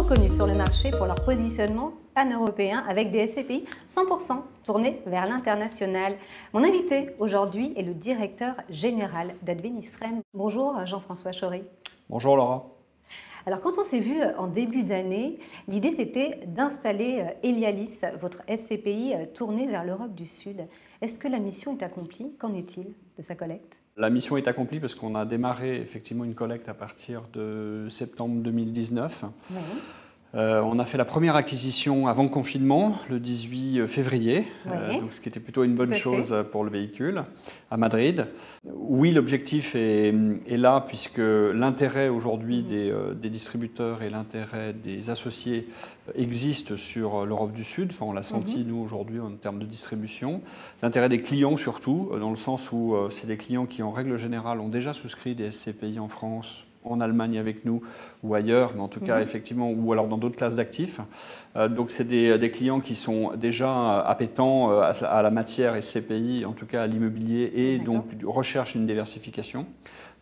connus sur le marché pour leur positionnement pan-européen avec des SCPI 100% tournés vers l'international. Mon invité aujourd'hui est le directeur général d'Advenisrem. Bonjour Jean-François Chory. Bonjour Laura. Alors quand on s'est vu en début d'année, l'idée c'était d'installer Elialis, votre SCPI tourné vers l'Europe du Sud. Est-ce que la mission est accomplie? Qu'en est-il de sa collecte? La mission est accomplie parce qu'on a démarré effectivement une collecte à partir de septembre 2019. Oui. On a fait la première acquisition avant le confinement, le 18 février, Oui. donc ce qui était plutôt une bonne chose pour le véhicule, à Madrid. Oui, l'objectif est là, puisque l'intérêt aujourd'hui des distributeurs et l'intérêt des associés existe sur l'Europe du Sud. Enfin, on l'a senti, nous, aujourd'hui, en termes de distribution. L'intérêt des clients, surtout, dans le sens où c'est des clients qui, en règle générale, ont déjà souscrit des SCPI en France, en Allemagne avec nous ou ailleurs, mais en tout cas effectivement, ou alors dans d'autres classes d'actifs. Donc c'est des clients qui sont déjà appétents à la matière SCPI, en tout cas à l'immobilier, et donc recherchent une diversification.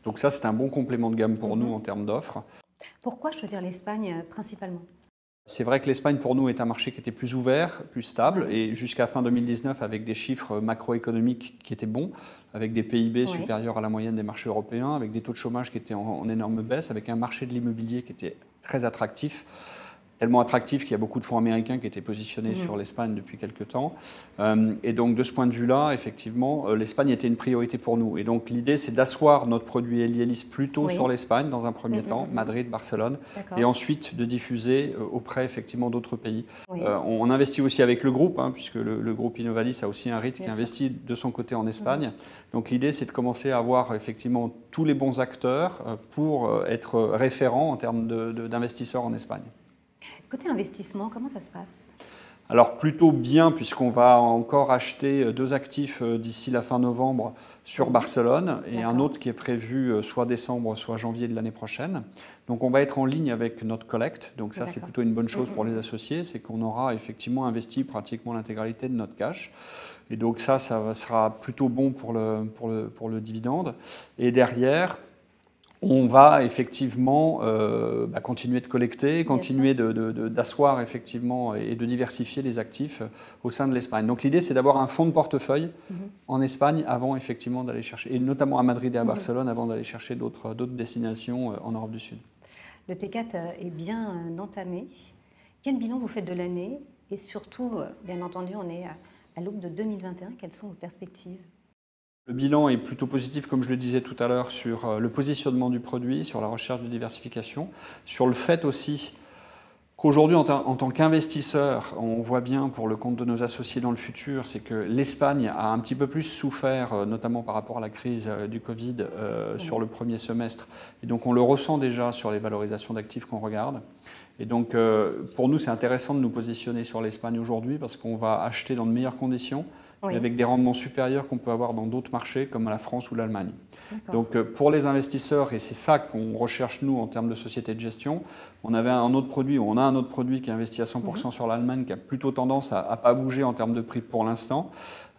Donc ça, c'est un bon complément de gamme pour nous en termes d'offres. Pourquoi choisir l'Espagne principalement ? C'est vrai que l'Espagne, pour nous, est un marché qui était plus ouvert, plus stable, et jusqu'à fin 2019, avec des chiffres macroéconomiques qui étaient bons, avec des PIB supérieurs à la moyenne des marchés européens, avec des taux de chômage qui étaient en énorme baisse, avec un marché de l'immobilier qui était très attractif, tellement attractif qu'il y a beaucoup de fonds américains qui étaient positionnés sur l'Espagne depuis quelques temps. Et donc, de ce point de vue-là, effectivement, l'Espagne était une priorité pour nous. Et donc, l'idée, c'est d'asseoir notre produit Elialis plutôt sur l'Espagne, dans un premier temps, Madrid, Barcelone, et ensuite de diffuser auprès, effectivement, d'autres pays. On investit aussi avec le groupe, puisque le groupe Innovalis a aussi un REIT qui investit de son côté en Espagne. Donc, l'idée, c'est de commencer à avoir, effectivement, tous les bons acteurs pour être référents en termes d'investisseurs en Espagne. Côté investissement, comment ça se passe ? Alors plutôt bien, puisqu'on va encore acheter 2 actifs d'ici la fin novembre sur Barcelone et un autre qui est prévu soit décembre, soit janvier de l'année prochaine. Donc on va être en ligne avec notre collecte. Donc ça, c'est plutôt une bonne chose pour les associés, c'est qu'on aura effectivement investi pratiquement l'intégralité de notre cash. Et donc ça sera plutôt bon pour le dividende. Et derrière, on va effectivement continuer de collecter, continuer d'asseoir effectivement et de diversifier les actifs au sein de l'Espagne. Donc l'idée, c'est d'avoir un fonds de portefeuille en Espagne avant effectivement d'aller chercher, et notamment à Madrid et à Barcelone, avant d'aller chercher d'autres destinations en Europe du Sud. Le T4 est bien entamé. Quel bilan vous faites de l'année? Et surtout, bien entendu, on est à l'aube de 2021. Quelles sont vos perspectives? Le bilan est plutôt positif, comme je le disais tout à l'heure, sur le positionnement du produit, sur la recherche de diversification, sur le fait aussi qu'aujourd'hui, en tant qu'investisseur, on voit bien pour le compte de nos associés dans le futur, c'est que l'Espagne a un petit peu plus souffert, notamment par rapport à la crise du Covid sur le premier semestre. Et donc on le ressent déjà sur les valorisations d'actifs qu'on regarde. Et donc pour nous, c'est intéressant de nous positionner sur l'Espagne aujourd'hui parce qu'on va acheter dans de meilleures conditions, et avec des rendements supérieurs qu'on peut avoir dans d'autres marchés comme la France ou l'Allemagne. Donc pour les investisseurs, et c'est ça qu'on recherche nous en termes de société de gestion, on a un autre produit qui investit à 100% sur l'Allemagne, qui a plutôt tendance à ne pas bouger en termes de prix pour l'instant.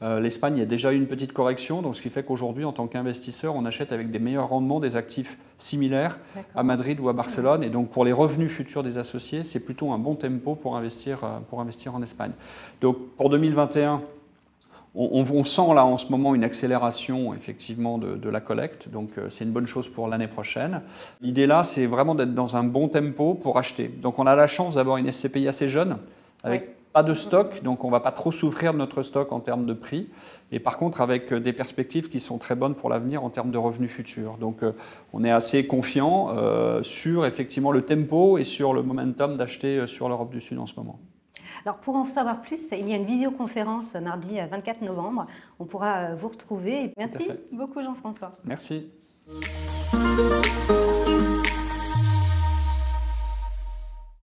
L'Espagne a déjà eu une petite correction, donc ce qui fait qu'aujourd'hui, en tant qu'investisseur, on achète avec des meilleurs rendements des actifs similaires à Madrid ou à Barcelone. Et donc pour les revenus futurs des associés, c'est plutôt un bon tempo pour investir en Espagne. Donc pour 2021, on sent là en ce moment une accélération effectivement de la collecte, donc c'est une bonne chose pour l'année prochaine. L'idée là, c'est vraiment d'être dans un bon tempo pour acheter. Donc on a la chance d'avoir une SCPI assez jeune, avec pas de stock, donc on ne va pas trop souffrir de notre stock en termes de prix, et par contre avec des perspectives qui sont très bonnes pour l'avenir en termes de revenus futurs. Donc on est assez confiant sur effectivement le tempo et sur le momentum d'acheter sur l'Europe du Sud en ce moment. Alors pour en savoir plus, il y a une visioconférence mardi 24 novembre. On pourra vous retrouver. Merci beaucoup Jean-François. Merci.